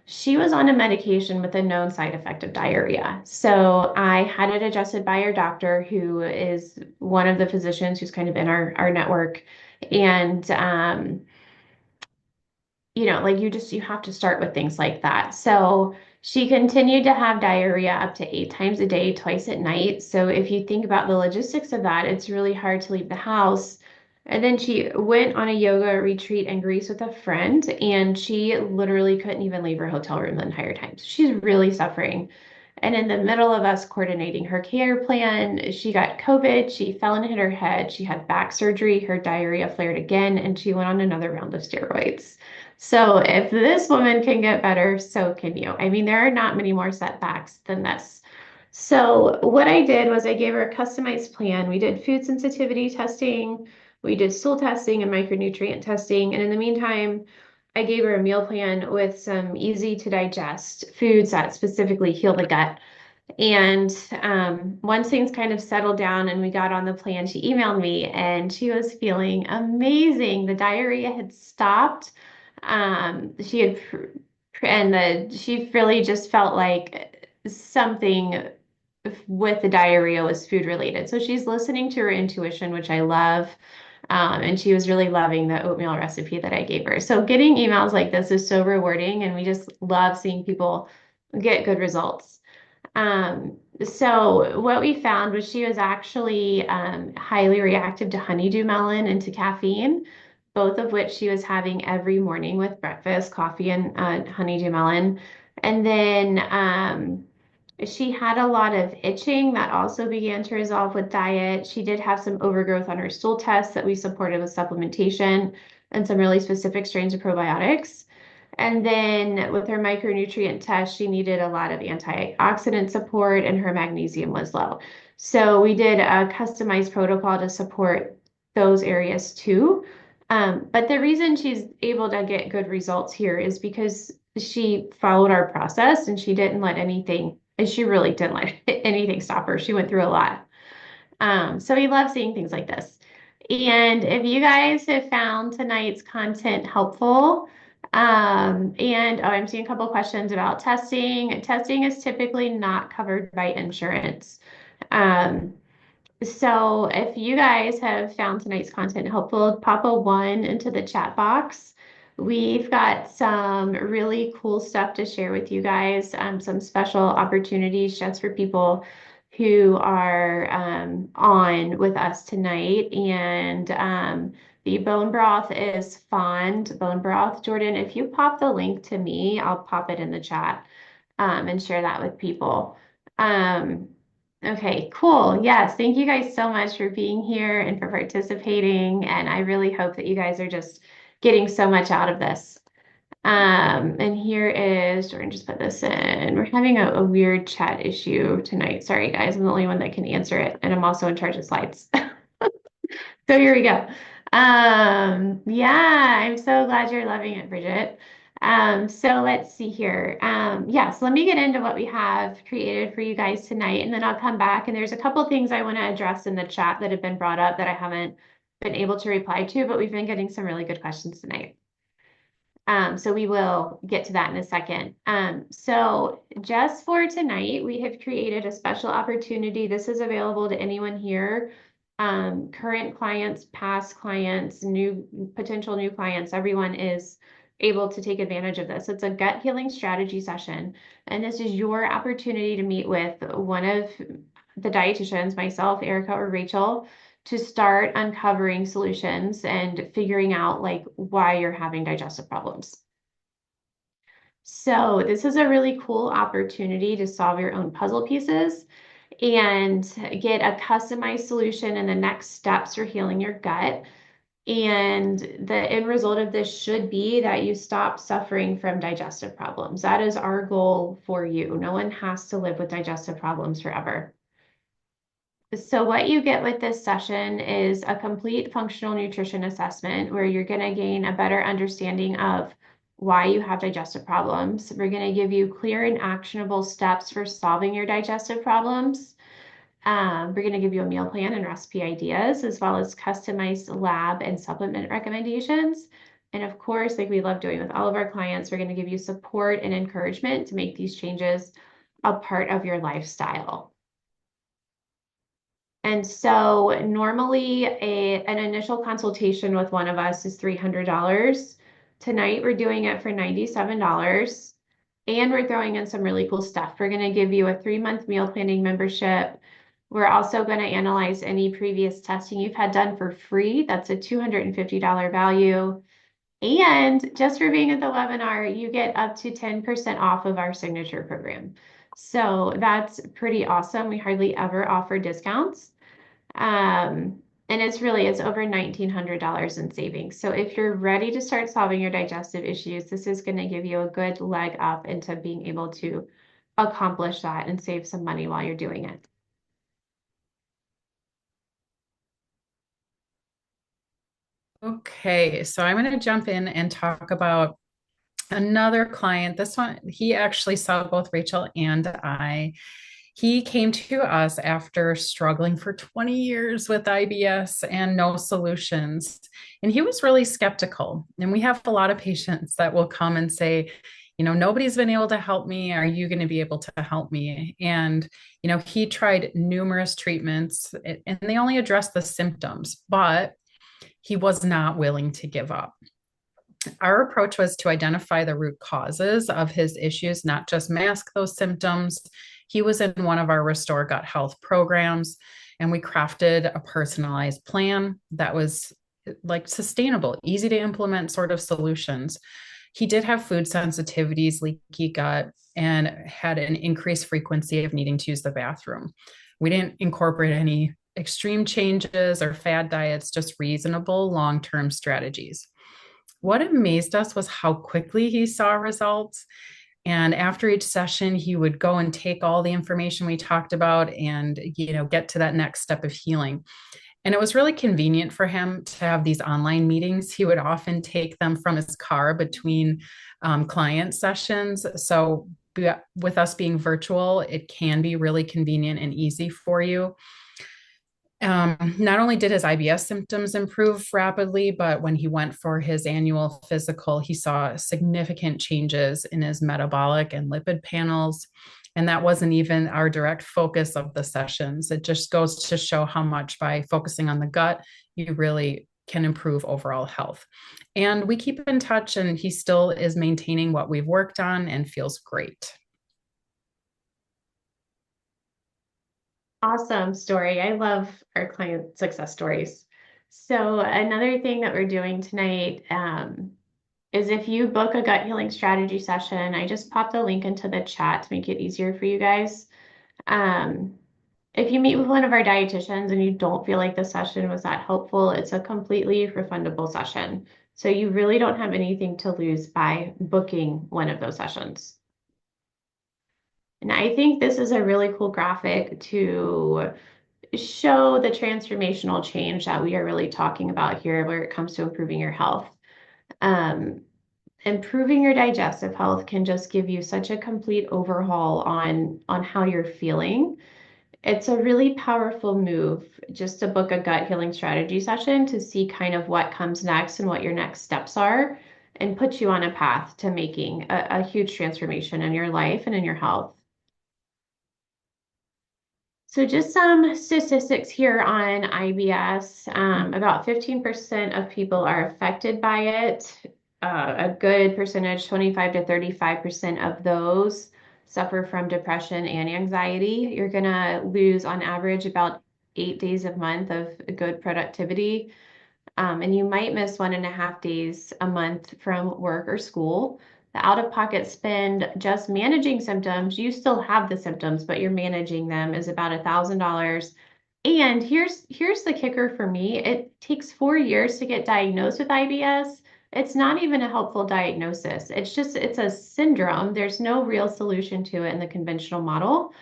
She was on a medication with a known side effect of diarrhea. So I had it adjusted by her doctor, who is one of the physicians who's kind of in our network. And like you have to start with things like that. So she continued to have diarrhea up to 8 times a day, twice at night. So if you think about the logistics of that, it's really hard to leave the house. And then she went on a yoga retreat in Greece with a friend, and she literally couldn't even leave her hotel room the entire time. So she's really suffering. And in the middle of us coordinating her care plan, she got COVID, she fell and hit her head, she had back surgery, her diarrhea flared again, and she went on another round of steroids. So if this woman can get better, so can you. I mean, there are not many more setbacks than this. So what I did was I gave her a customized plan. We did food sensitivity testing, we did stool testing and micronutrient testing. And in the meantime, I gave her a meal plan with some easy to digest foods that specifically heal the gut. And once things kind of settled down and we got on the plan, she emailed me and she was feeling amazing. The diarrhea had stopped. She had, she really just felt like something with the diarrhea was food related. So she's listening to her intuition, which I love. And she was really loving the oatmeal recipe that I gave her. So getting emails like this is so rewarding, and we just love seeing people get good results. So what we found was she was actually highly reactive to honeydew melon and to caffeine, both of which she was having every morning with breakfast, coffee and honeydew melon. And then she had a lot of itching that also began to resolve with diet. She did have some overgrowth on her stool tests that we supported with supplementation and some really specific strains of probiotics. And then with her micronutrient test, she needed a lot of antioxidant support and her magnesium was low. So we did a customized protocol to support those areas too. But the reason she's able to get good results here is because she followed our process and she didn't let anything, and she really didn't let anything stop her. She went through a lot. So we love seeing things like this. And if you guys have found tonight's content helpful, and I'm seeing a couple questions about testing. Testing is typically not covered by insurance. Um, so if you guys have found tonight's content helpful, pop a one into the chat box. We've got some really cool stuff to share with you guys, some special opportunities just for people who are on with us tonight. And the bone broth is fond bone broth. Jordan, if you pop the link to me, I'll pop it in the chat and share that with people. Um, Okay, cool. Yes, thank you guys so much for being here and for participating. And I really hope that you guys are just getting so much out of this. And here is, Jordan just put this in. We're having a weird chat issue tonight. Sorry, guys, I'm the only one that can answer it. And I'm also in charge of slides. So here we go. Yeah, I'm so glad you're loving it, Bridget. So let's see here. Yes, let me get into what we have created for you guys tonight, and then I'll come back. And there's a couple things I want to address in the chat that have been brought up that I haven't been able to reply to, but we've been getting some really good questions tonight. So we will get to that in a second. So just for tonight, we have created a special opportunity. This is available to anyone here, current clients, past clients, new potential new clients. Everyone is able to take advantage of this. It's a gut healing strategy session, and this is your opportunity to meet with one of the dietitians, myself, Erica, or Rachel, to start uncovering solutions and figuring out like why you're having digestive problems. So this is a really cool opportunity to solve your own puzzle pieces and get a customized solution and the next steps for healing your gut. And the end result of this should be that you stop suffering from digestive problems. That is our goal for you. No one has to live with digestive problems forever. So what you get with this session is a complete functional nutrition assessment where you're going to gain a better understanding of why you have digestive problems. We're going to give you clear and actionable steps for solving your digestive problems. We're going to give you a meal plan and recipe ideas, as well as customized lab and supplement recommendations. And of course, like we love doing with all of our clients, we're going to give you support and encouragement to make these changes a part of your lifestyle. And so normally an initial consultation with one of us is $300. Tonight we're doing it for $97. And we're throwing in some really cool stuff. We're going to give you a 3-month meal planning membership. We're also going to analyze any previous testing you've had done for free. That's a $250 value. And just for being at the webinar, you get up to 10% off of our signature program. So that's pretty awesome. We hardly ever offer discounts. And it's over $1,900 in savings. So if you're ready to start solving your digestive issues, this is going to give you a good leg up into being able to accomplish that and save some money while you're doing it. Okay, so I'm going to jump in and talk about another client. This one, he actually saw both Rachel and I. He came to us after struggling for 20 years with IBS and no solutions. And he was really skeptical. And we have a lot of patients that will come and say, nobody's been able to help me. Are you going to be able to help me? And, he tried numerous treatments and they only addressed the symptoms, but he was not willing to give up. Our approach was to identify the root causes of his issues, not just mask those symptoms. He was in one of our Restore Gut Health programs, and we crafted a personalized plan that was like sustainable, easy to implement sort of solutions. He did have food sensitivities, leaky gut, and had an increased frequency of needing to use the bathroom. We didn't incorporate any extreme changes or fad diets, just reasonable long term strategies. What amazed us was how quickly he saw results. And after each session, he would go and take all the information we talked about and, get to that next step of healing. And it was really convenient for him to have these online meetings. He would often take them from his car between client sessions. So, with us being virtual, it can be really convenient and easy for you. Not only did his IBS symptoms improve rapidly, but when he went for his annual physical, he saw significant changes in his metabolic and lipid panels. And that wasn't even our direct focus of the sessions. It just goes to show how much by focusing on the gut, you really can improve overall health. And we keep in touch, and he still is maintaining what we've worked on and feels great. Awesome story. I love our client success stories. So another thing that we're doing tonight is if you book a gut healing strategy session, I just popped the link into the chat to make it easier for you guys. If you meet with one of our dietitians and you don't feel like the session was that helpful, it's a completely refundable session. So you really don't have anything to lose by booking one of those sessions. And I think this is a really cool graphic to show the transformational change that we are really talking about here where it comes to improving your health. Improving your digestive health can just give you such a complete overhaul on how you're feeling. It's a really powerful move just to book a gut healing strategy session to see kind of what comes next and what your next steps are and put you on a path to making a huge transformation in your life and in your health. So just some statistics here on IBS. About 15% of people are affected by it. A good percentage, 25 to 35% of those suffer from depression and anxiety. You're gonna lose on average about 8 days a month of good productivity. And you might miss 1.5 days a month from work or school. The out-of-pocket spend just managing symptoms, you still have the symptoms, but you're managing them, is about $1,000. And here's the kicker for me. It takes 4 years to get diagnosed with IBS. It's not even a helpful diagnosis. It's a syndrome. There's no real solution to it in the conventional model.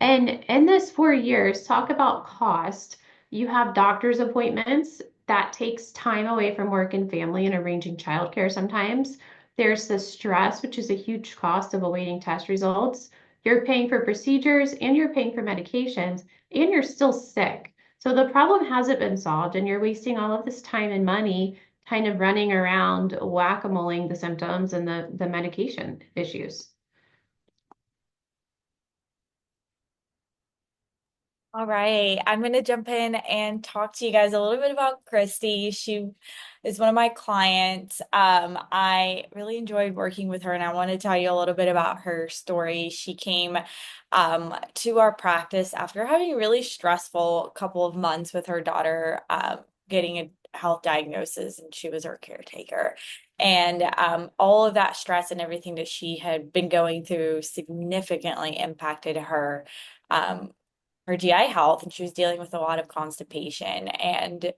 And in this 4 years, talk about cost. You have doctor's appointments. That takes time away from work and family and arranging childcare sometimes. There's the stress, which is a huge cost of awaiting test results. You're paying for procedures and you're paying for medications and you're still sick. So the problem hasn't been solved and you're wasting all of this time and money kind of running around whack-a-moling the symptoms and the medication issues. All right, I'm going to jump in and talk to you guys a little bit about Christy. She is one of my clients. I really enjoyed working with her, and I want to tell you a little bit about her story. She came to our practice after having a really stressful couple of months with her daughter getting a health diagnosis, and she was her caretaker. And all of that stress and everything that she had been going through significantly impacted her GI health, and she was dealing with a lot of constipation. And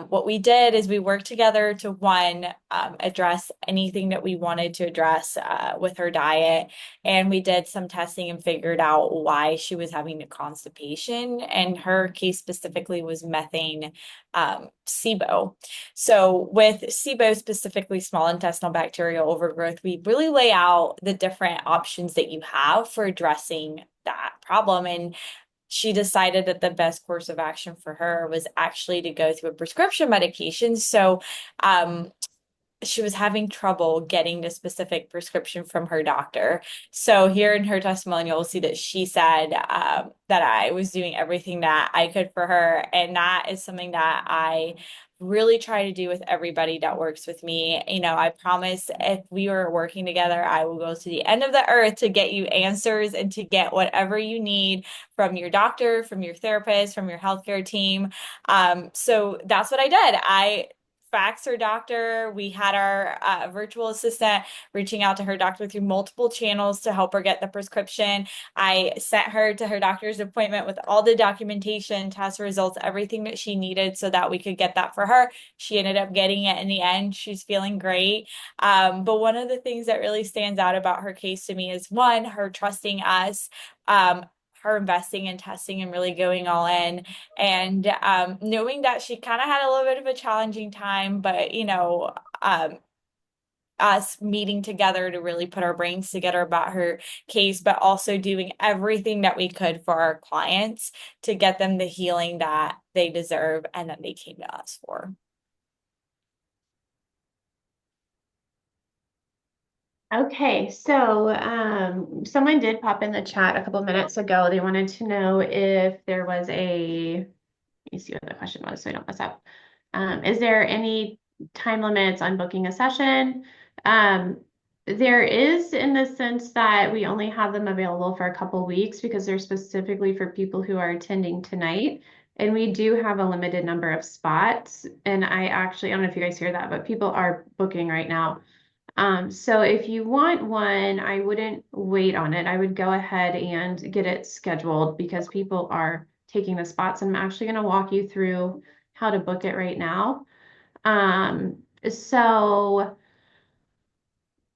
what we did is we worked together to address anything that we wanted to address with her diet. And we did some testing and figured out why she was having the constipation. And her case specifically was methane SIBO. So with SIBO, specifically small intestinal bacterial overgrowth, we really lay out the different options that you have for addressing that problem. And she decided that the best course of action for her was actually to go through a prescription medication. So, she was having trouble getting the specific prescription from her doctor. So here in her testimonial, we'll see that she said that I was doing everything that I could for her. And that is something that I really try to do with everybody that works with me. You know, I promise if we were working together, I will go to the end of the earth to get you answers and to get whatever you need from your doctor, from your therapist, from your healthcare team. So that's what I did. I faxed her doctor. We had our virtual assistant reaching out to her doctor through multiple channels to help her get the prescription. I sent her to her doctor's appointment with all the documentation, test results, everything that she needed so that we could get that for her. She ended up getting it in the end. She's feeling great. But one of the things that really stands out about her case to me is one, her trusting us. Her investing in testing and really going all in, and knowing that she kind of had a little bit of a challenging time, but us meeting together to really put our brains together about her case, but also doing everything that we could for our clients to get them the healing that they deserve and that they came to us for. Okay, so someone did pop in the chat a couple minutes ago. They wanted to know if there was let me see what the question was so I don't mess up. Is there any time limits on booking a session? There is, in the sense that we only have them available for a couple weeks because they're specifically for people who are attending tonight. And we do have a limited number of spots. And I don't know if you guys hear that, but people are booking right now. So if you want one, I wouldn't wait on it. I would go ahead and get it scheduled because people are taking the spots. And I'm actually going to walk you through how to book it right now. So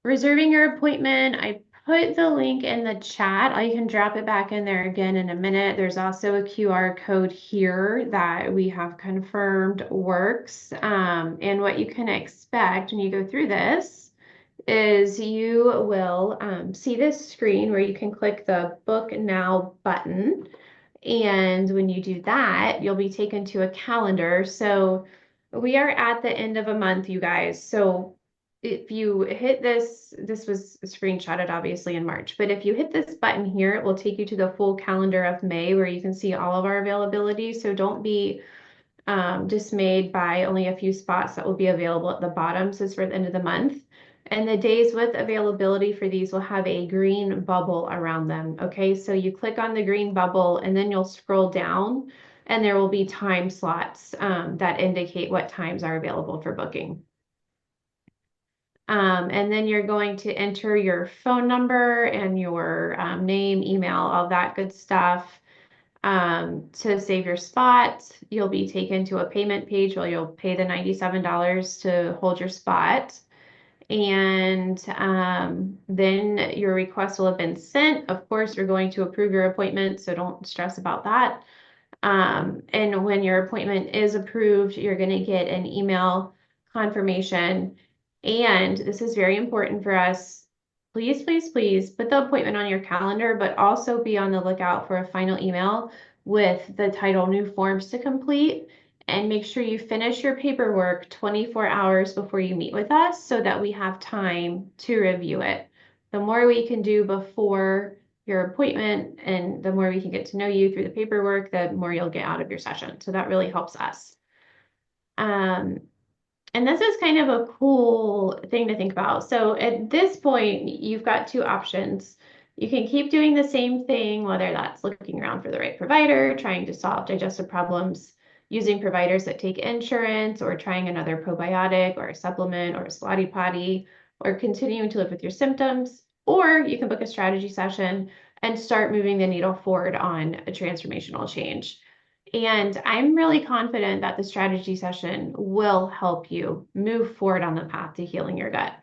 reserving your appointment, I put the link in the chat. I can drop it back in there again in a minute. There's also a QR code here that we have confirmed works. And what you can expect when you go through this is you will see this screen where you can click the Book Now button. And when you do that, you'll be taken to a calendar. So we are at the end of a month, you guys. So if you hit this was screenshotted obviously in March, but if you hit this button here, it will take you to the full calendar of May where you can see all of our availability. So don't be dismayed by only a few spots that will be available at the bottom. So it's for the end of the month. And the days with availability for these will have a green bubble around them. Okay, so you click on the green bubble and then you'll scroll down and there will be time slots that indicate what times are available for booking. And then you're going to enter your phone number and your name, email, all that good stuff. To save your spot, you'll be taken to a payment page where you'll pay the $97 to hold your spot. And then your request will have been sent. Of course, we're going to approve your appointment, so don't stress about that. And when your appointment is approved, you're going to get an email confirmation. And this is very important for us. Please, please, please put the appointment on your calendar, but also be on the lookout for a final email with the title New Forms to Complete. And make sure you finish your paperwork 24 hours before you meet with us so that we have time to review it. The more we can do before your appointment and the more we can get to know you through the paperwork, the more you'll get out of your session. So that really helps us. And this is kind of a cool thing to think about. So at this point, you've got two options. You can keep doing the same thing, whether that's looking around for the right provider, trying to solve digestive problems using providers that take insurance, or trying another probiotic or a supplement or a Slotty Potty, or continuing to live with your symptoms. Or you can book a strategy session and start moving the needle forward on a transformational change. And I'm really confident that the strategy session will help you move forward on the path to healing your gut.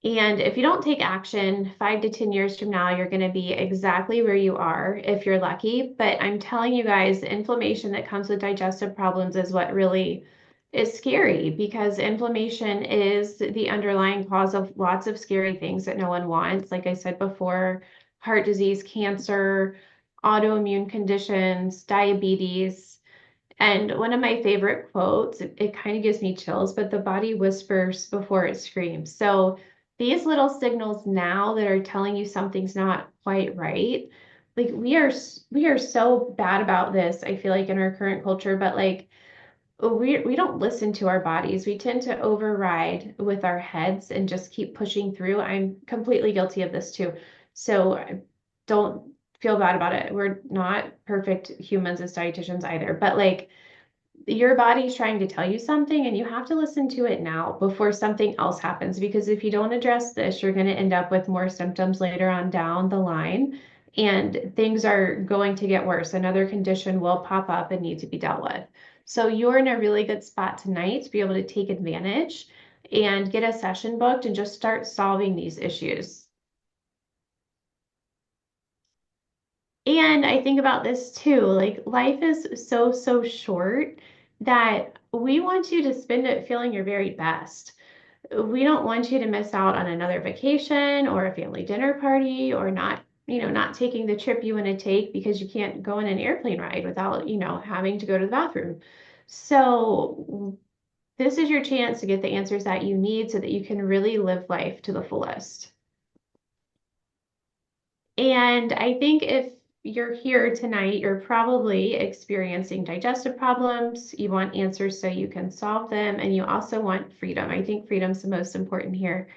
And if you don't take action, 5 to 10 years from now, you're going to be exactly where you are if you're lucky. But I'm telling you guys, the inflammation that comes with digestive problems is what really is scary, because inflammation is the underlying cause of lots of scary things that no one wants. Like I said before, heart disease, cancer, autoimmune conditions, diabetes. And one of my favorite quotes, it kind of gives me chills, but the body whispers before it screams. So these little signals now that are telling you something's not quite right, like we are so bad about this, I feel like in our current culture, but like we don't listen to our bodies. We tend to override with our heads and just keep pushing through. I'm completely guilty of this too. So don't feel bad about it. We're not perfect humans as dietitians either, but like your body's trying to tell you something and you have to listen to it now before something else happens. Because if you don't address this, you're going to end up with more symptoms later on down the line and things are going to get worse. Another condition will pop up and need to be dealt with. So you're in a really good spot tonight to be able to take advantage and get a session booked and just start solving these issues. And I think about this too, like life is so, so short that we want you to spend it feeling your very best. We don't want you to miss out on another vacation or a family dinner party or not, not taking the trip you want to take because you can't go on an airplane ride without, having to go to the bathroom. So this is your chance to get the answers that you need so that you can really live life to the fullest. And I think if you're here tonight, you're probably experiencing digestive problems. You want answers so you can solve them, and you also want freedom. I think freedom's the most important here.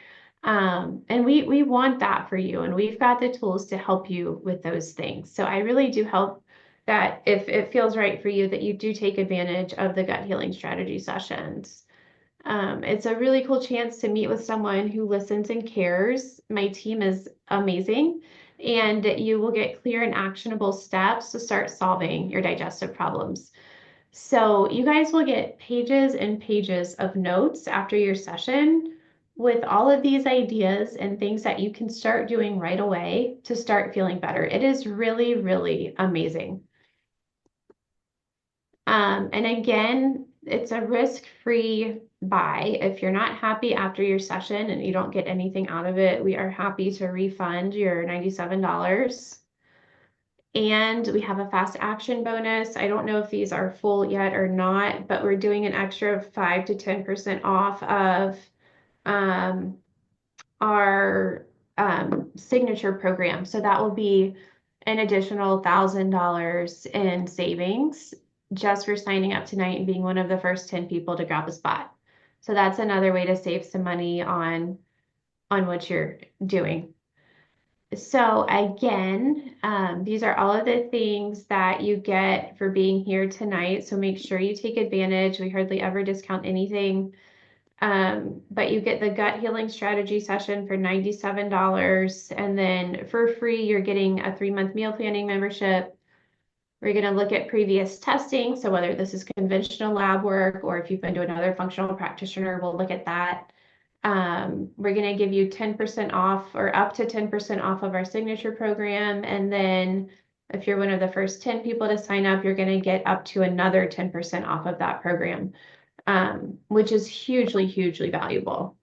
And we want that for you, and we've got the tools to help you with those things. So I really do hope that if it feels right for you, that you do take advantage of the gut healing strategy sessions. It's a really cool chance to meet with someone who listens and cares. My team is amazing, and you will get clear and actionable steps to start solving your digestive problems. So you guys will get pages and pages of notes after your session with all of these ideas and things that you can start doing right away to start feeling better. It is really, really amazing. And again, it's a risk-free buy. If you're not happy after your session and you don't get anything out of it, we are happy to refund your $97. And we have a fast action bonus. I don't know if these are full yet or not, but we're doing an extra 5 to 10% off of um, our signature program. So that will be an additional $1,000 in savings just for signing up tonight and being one of the first 10 people to grab a spot. So that's another way to save some money on what you're doing. So again, these are all of the things that you get for being here tonight. So make sure you take advantage. We hardly ever discount anything. But you get the gut healing strategy session for $97. And then for free, you're getting a 3-month meal planning membership. We're going to look at previous testing. So whether this is conventional lab work or if you've been to another functional practitioner, we'll look at that. We're going to give you 10% off or up to 10% off of our signature program. And then if you're one of the first 10 people to sign up, you're going to get up to another 10% off of that program, which is hugely, hugely valuable.